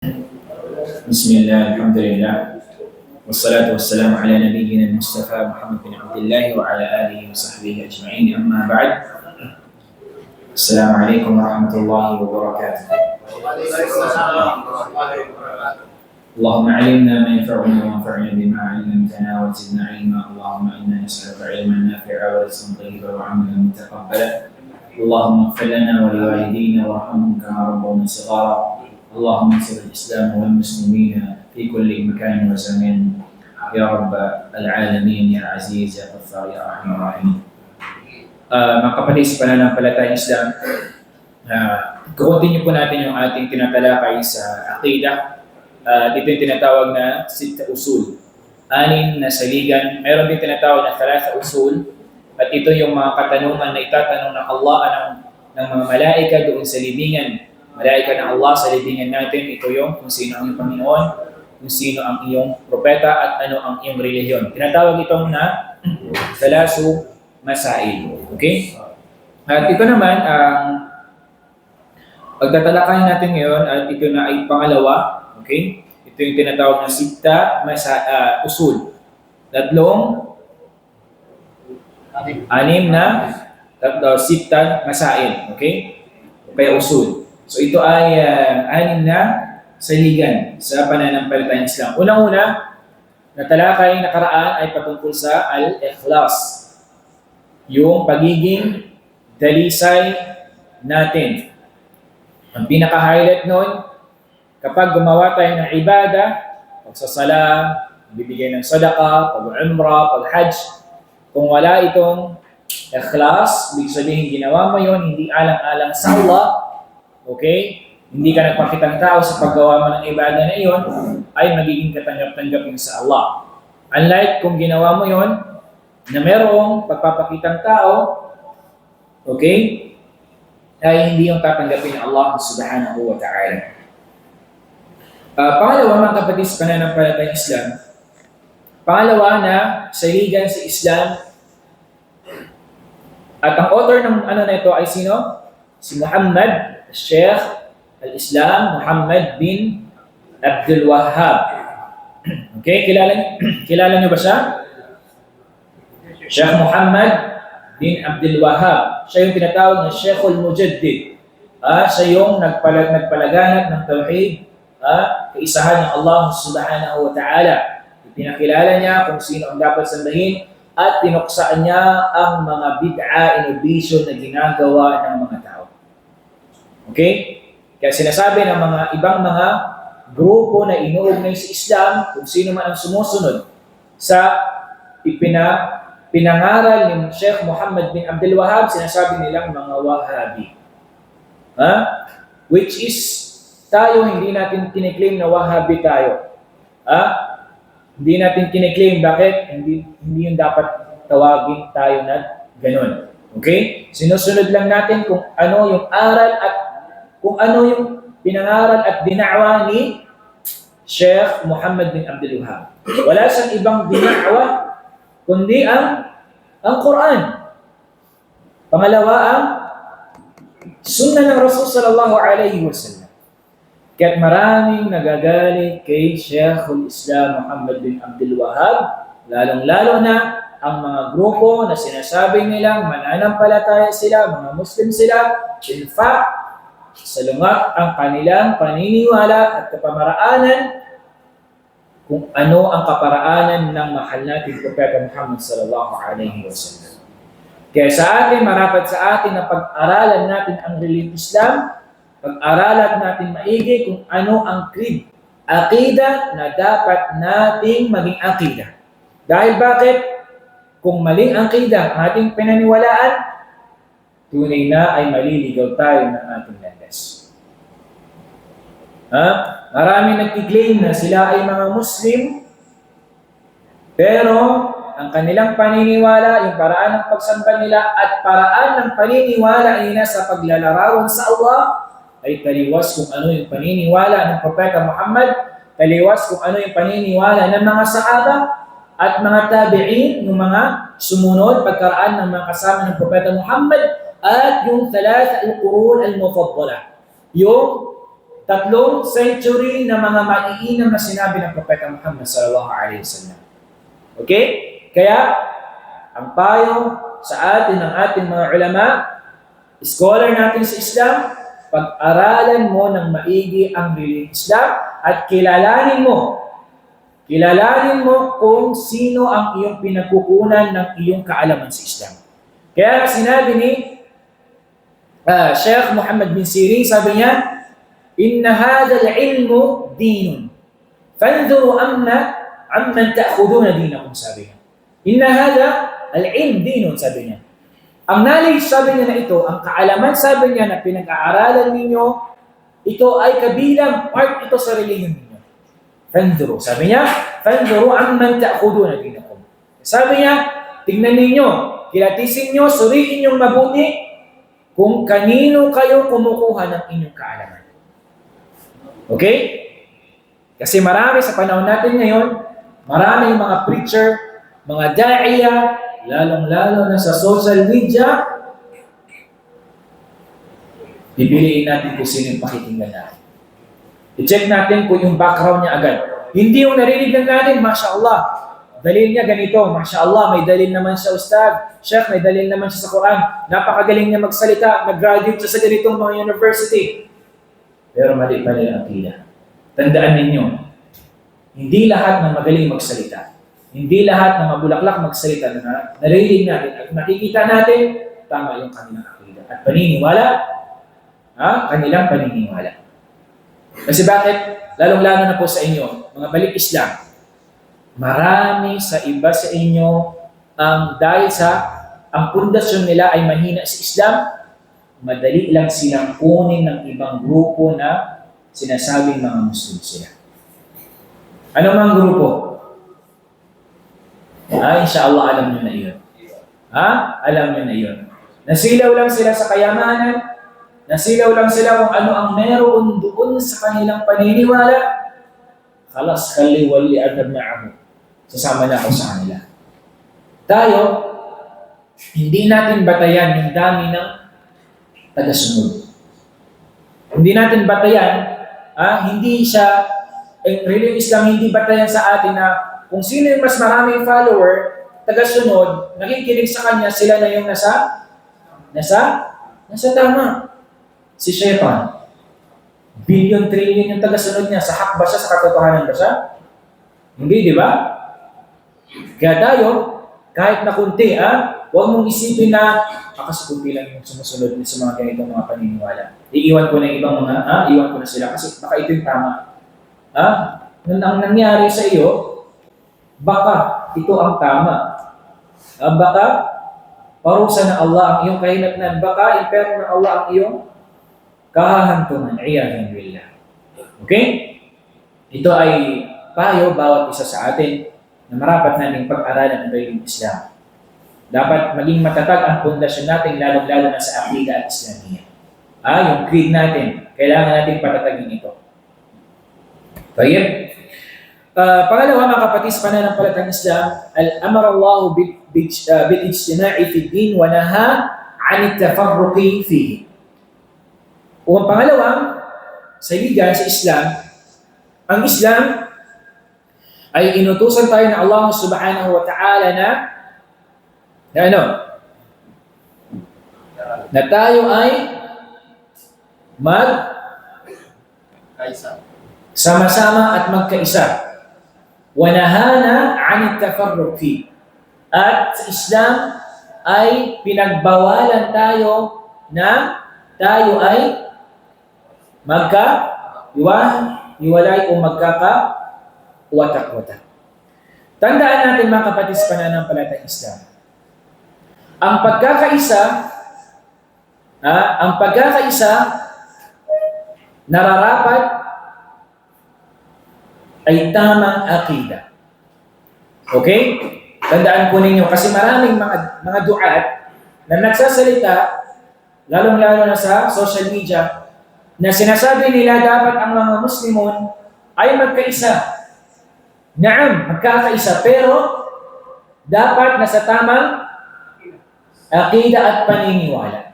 بسم الله الحمد لله والصلاة والسلام على نبينا المصطفى محمد بن عبد الله وعلى آله وصحبه أجمعين أما بعد السلام عليكم ورحمة الله وبركاته اللهم علمنا ما ينفعنا وانفعنا بما علمتنا وزدنا علما اللهم إنا نسألك علما نافعا ورزقا طيبا وعملا متقبلا اللهم اغفر لنا ولوالدينا وارحمهم كما ربونا صغارا اللهم انصر الإسلام والمسلمين في كل مكان وزمان يا رب العالمين يا عزيز يا غفار يا أرحم الراحمين. Mga kapatid sa pananampalatayang Islam, kukuntin po natin yung ating tinatalakay sa Aqidah. Dito yung tinatawag na Sitta Usul. 6 na saligan. Meron din tinatawag na Thalatha Usul. At ito yung mga katanungan na itatanong ng Allah ng mga malaika doon sa libingan. Malaika ng Allah sa libingan natin. Ito yung kung sino ang iyong Panginoon, kung sino ang iyong propeta at ano ang iyong relihiyon. Tinatawag itong na Thalasu Masail. Okay? At ito naman ang pagtatalakayin natin ngayon at ito na ay pangalawa. Okay? Ito yung tinatawag na Sitta Usul. Anim na Sitta Masail. Okay? Kaya usul. So ito ay 6 na saligan sa pananampalatayang Islam. Unang-una, natalakay nakaraan ay patungkol sa al-ikhlas. Yung pagiging dalisay natin. Ang pinaka-highlight nun, kapag gumawa tayo ng ibada, pagsasala, bibigay ng sadaqah, pag-umrah, pag-hajj, kung wala itong ikhlas, ibig sabihin ginawa mo yun, hindi alang-alang sa Allah, okay? Hindi ka nagpakitang tao sa paggawa mo ng ibada na iyon, ay magiging katanggap-tanggap yun sa Allah. Unlike kung ginawa mo yun, na merong pagpapakitang tao, okay, ay hindi yung tatanggapin ng Allah subhanahu wa ta'ala. Pangalawa, mga kapatid sa pananampalatayang Islam, pangalawa na saligan sa Islam, at ang author ng na ito ay sino? Si Muhammad, Sheikh al-Islam, Muhammad bin Abdul Wahhab. Okay, kilala niyo ba siya? Sheikh Muhammad bin Abdul Wahhab. Siya yung tinatawag na Sheikhul Mujaddid. Siya yung nagpalaganap ng tauhid, kaisahan ng Allah subhanahu wa ta'ala. Pinakilala niya kung sino ang dapat sambahin at tinuksaan niya ang mga bid'a, innovation na ginagawa ng mga tao. Okay? Kaya sinasabi ng mga ibang mga grupo na inuugnay sa Islam, kung sino man ang sumusunod sa pinangaral ni Sheikh Muhammad bin Abdul Wahhab, sinasabi nilang mga Wahhabi. Which is, tayo hindi natin kiniklaim na Wahhabi tayo. Hindi natin kiniklaim, bakit? Hindi yung dapat tawagin tayo na ganun. Okay? Sinusunod lang natin kung ano yung aral at kung ano yung pinangaral at dina'wa ni Sheikh Muhammad bin Abdul Wahhab. Wala siyang ibang dina'wa kundi ang Quran. Pangalawa ang Sunnah ng Rasul sallallahu alaihi wasallam. Kaya't maraming nagagalit kay Sheikhul Islam Muhammad bin Abdul Wahhab, lalong-lalo na ang mga grupo na sinasabi nilang mananampalataya sila, mga Muslim sila. In fact, salungat ang kanilang paniniwala at kapamaraanan kung ano ang kaparaanan ng mahal nating Propeta Muhammad sallallahu alaihi wasallam. Kaya sa atin, marapat sa atin na pag-aralan natin ang relihiyong Islam, pag-aralan natin maigi kung ano ang creed, aqida na dapat nating maging aqida. Dahil bakit? Kung maling aqida ang ating pinaniwalaan, tunay na ay maliligaw tayo ng ating landas. Marami nagkiklaim na sila ay mga Muslim, pero ang kanilang paniniwala, yung paraan ng pagsamba nila at paraan ng paniniwala ay nasa paglalarawan sa Allah, ay taliwas kung ano yung paniniwala ng Propeta Muhammad, taliwas kung ano yung paniniwala ng mga sahaba at mga tabi'in, yung mga sumunod pagkaraan ng mga kasama ng Propeta Muhammad at yung Thalath al-Qurun al-Mufaddala. Yung tatlong century na mga maiinam na sinabi ng Propeta Muhammad sallallahu alaihi wasallam. Okay? Kaya, ang payo sa atin ng ating mga ulama, scholar natin sa Islam, pag-aralan mo ng maigi ang relihiyong Islam at kilalanin mo kung sino ang iyong pinagkukunan ng iyong kaalaman sa Islam. Kaya sinabi ni Sheikh Muhammad bin Sirin, sabi niya, "Inna hadha al-ilmu dinun. Fanzuru amman ta'khuduna dinakum," sabi niya. "Inna hadha al-ilm dinun," sabi niya. Ang knowledge, sabi niya na ito, ang kaalaman, sabi niya na pinag-aaralan ninyo, ito ay kabilang part ito sa relihiyon ninyo. Fanzuru, sabi niya, "Fanzuru amman ta'khuduna dinakum." Sabi niya, tingnan ninyo, kilatisin nyo, suriin yung mabuti kung kanino kayo kumukuha ng inyong kaalaman. Okay? Kasi marami sa panahon natin ngayon, maraming mga preacher, mga da'iya, lalong-lalo na sa social media, pipiliin natin kung sino yung pakikinggan natin. I-check natin kung yung background niya agad. Hindi yung narinig lang natin, Masya Allah, dalil niya ganito, Masya Allah, may dalil naman siya Ustad, Sheikh, may dalil naman siya sa Quran, napakagaling niya magsalita, nag-graduate siya sa ganitong mga university. Pero mali-mali ang akida. Tandaan ninyo, hindi lahat ng magaling magsalita, hindi lahat ng mabulaklak magsalita na narinig natin at nakikita natin, tama yung kanilang akida. At paniniwala, kanilang paniniwala. Kasi bakit? Lalong-lalo na po sa inyo, mga balik Islam, marami sa iba sa inyo dahil sa ang pundasyon nila ay mahina sa Islam, madali lang silang kunin ng ibang grupo na sinasabing mga Muslim sila. Ano mang grupo? Inshallah alam nyo na yun. Alam nyo na yun. Nasilaw lang sila sa kayamanan, nasilaw lang sila kung ano ang meron doon sa kanilang paniniwala. Khalas, khali wali adab ma'ahu. Sasama na ako sa kanila. Tayo, hindi natin batayan yung dami ng tagasunod. Hindi natin batayan, hindi siya, religion Islam hindi batayan sa atin na kung sino yung mas maraming follower, tagasunod, nakikinig sa kanya, sila na yung nasa tama. Si Shaitan, billion, trillion yung tagasunod niya, sa hak ba siya, sa katotohanan ba siya? Hindi, di ba? Kaya tayo, kahit na kunti, huwag mong isipin na, kasi kunti lang yung sumusunod sa mga ganitong mga paniniwala. Iiwan ko na yung ibang mga, iiwan ko na sila kasi baka ito yung tama. Ang nangyari sa iyo, baka ito ang tama. Baka parusa ng Allah ang iyong kahinatnan. Baka imperno ng Allah ang iyong kahahantungan. Iyadhan billah. Okay? Ito ay payo bawat isa sa atin na marapat nating pag-aralan ng relihiyon Islam. Dapat maging matatag ang pundasyon natin, lalong-lalo na sa aqida at Islamiyya. Yung creed natin, kailangan natin patatagin ito. Tayyib. Pangalawa, mga kapatid sa pananampalatayang Islam, al-amara Allah bil-ijtima'i fi din wa naha 'an at-tafarruqi fihi. Ang pangalawang saligan sa Islam, ang Islam ay inutusan tayo ng Allah subhanahu wa ta'ala na tayo ay sama-sama at magkaisa. Wa nahana 'an at-tafarruq fi. At sa Islam ay pinagbawalan tayo na tayo ay hiwalay o magkaka-watak-watak. Tandaan natin mga kapatid sa pananampalatayang Islam. Ang pagkakaisa nararapat ay tamang akida. Okay? Tandaan po ninyo kasi maraming mga duat na nagsasalita, lalong-lalo na sa social media, na sinasabi nila dapat ang mga Muslimon ay magkaisa. Naam, magkakaisa, pero dapat nasa tamang akida at paniniwala.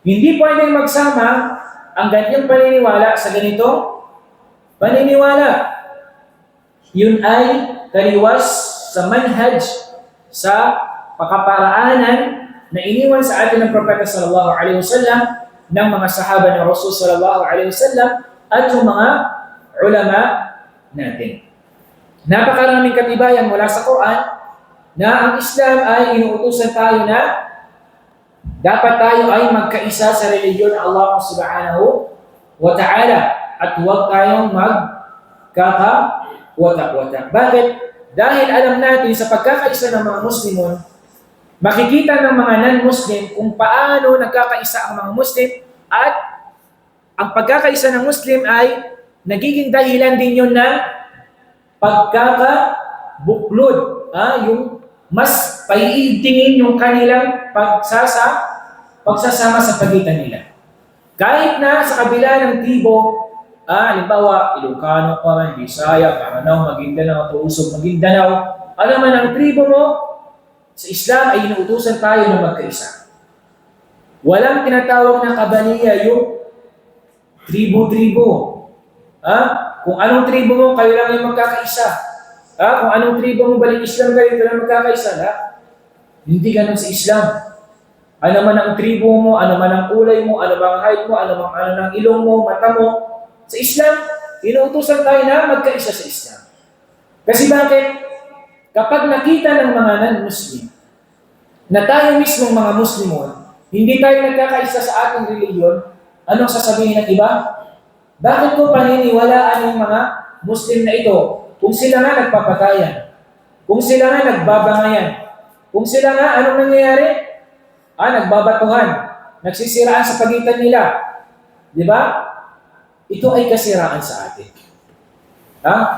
Hindi pwedeng magsama ang ganyang paniniwala sa ganitong paniniwala, yun ay taliwas sa manhaj, sa pakaparaanan na iniwan sa atin ng Propeta sallallahu alaihi wasallam, ng mga sahaba ng Rasul sallallahu alaihi wasallam, at yung mga ulama natin. Napakaraming katibayan mula sa Quran na ang Islam ay inuutusan tayo na dapat tayo ay magkaisa sa reliyon ng Allah subhanahu wa ta'ala at huwag tayong magkakawatak-watak. Bakit? Dahil alam natin sa pagkakaisa ng mga Muslimon, makikita ng mga non-Muslim kung paano nagkakaisa ang mga Muslim, at ang pagkakaisa ng Muslim ay nagiging dahilan din yun ng pagkakabuklod. Yung mas paiigtingin yung kanilang pagsasama sa pagitan nila. Kahit na sa kabila ng tribo, halimbawa, Ilocano ka man, Bisaya, Maranao, Maguindanao, Tuusog, Maguindanao, alam man ang tribo mo, sa Islam ay inuutusan tayo na magkaisa. Walang tinatawag na kabaniya yung tribo-tribo. Kung anong tribo mo, kayo lang yung magkakaisa. Kung anong tribo mo, balik Islam kayo lang magkakaisa. Hindi ganun sa Islam. Ano man ang tribo mo, ano man ang kulay mo, ano man ang height mo, ano man ang ilong mo, mata mo, sa Islam, inuutusan tayo na magkaisa sa Islam. Kasi bakit? Kapag nakita ng mga non-Muslim na tayo mismong mga Muslimon, hindi tayo nagkakaisa sa ating reliyon, anong sasabihin ng iba? Bakit ko paniniwalaan yung mga Muslim na ito? Kung sila nga nagpapatayan, kung sila nga nagbabangayan, kung sila nga anong nangyayari? Nagbabatuhan, nagsisiraan sa pagitan nila. Di ba? Ito ay kasiraan sa atin.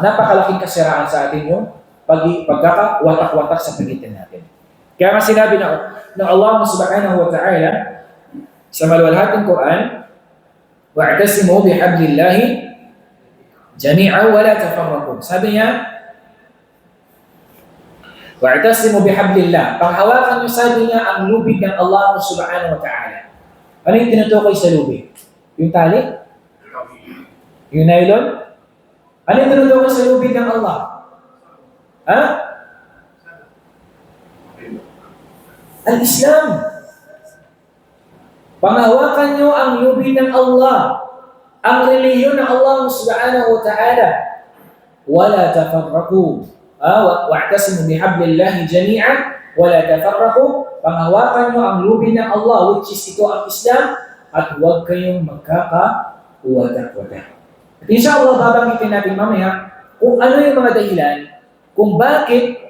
Napakalaking kasiraan sa atin yung pagkakawatak-watak sa pagitan natin. Kaya nga sinabi ng Allah subhanahu wa ta'ala sa maluwalhating Quran, wa'tasimu bihablillahi jami'an wa la tafarraqu. Sabi niya, wa'tasimu bihablillah. Panghawakan niyo, sabi niya, ang lubid ng Allah subhanahu wa ta'ala. Ano yung tinutukoy sa lubid? Yung tali? Yung nylon? Ano yung tinutukoy sa lubid ng Allah? Al-Islam. Panghawakan nyo ang lubid ng Allah, ang reliyon ng Allah subhanahu wa ta'ala. Wala tafarraqu. Wa'tasimu bihablillahi jami'an wala tafarraqu. Panghawakan nyo ang lubid ng Allah, which is ito ang Islam, at huwag kayong magkakawatak-watak. At inshallah, babanggitin natin mamaya kung ano yung mga dahilan kung bakit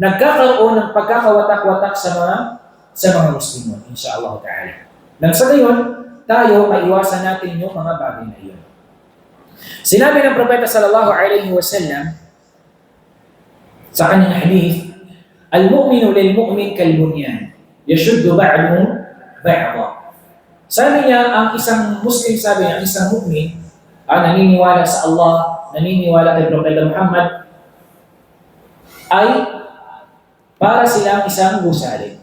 nagkakaroon ng pagkakawatak-watak sa mga Muslimun, inshallah ta'ala. Nang sa gayon, tayo maiwasan natin yung mga bagay na iyon. Sinabi ng Propeta sallallahu alaihi wasallam sa kanyang hadith, al-mu'minu lil-mu'min kal-bunyan, yashuddu ba'duhu ba'da. Sabi niya, ang isang Muslim, sabi niya, ang isang mu'min, naniniwala sa Allah, naniniwala kay Propeta Muhammad, ay para silang isang gusali.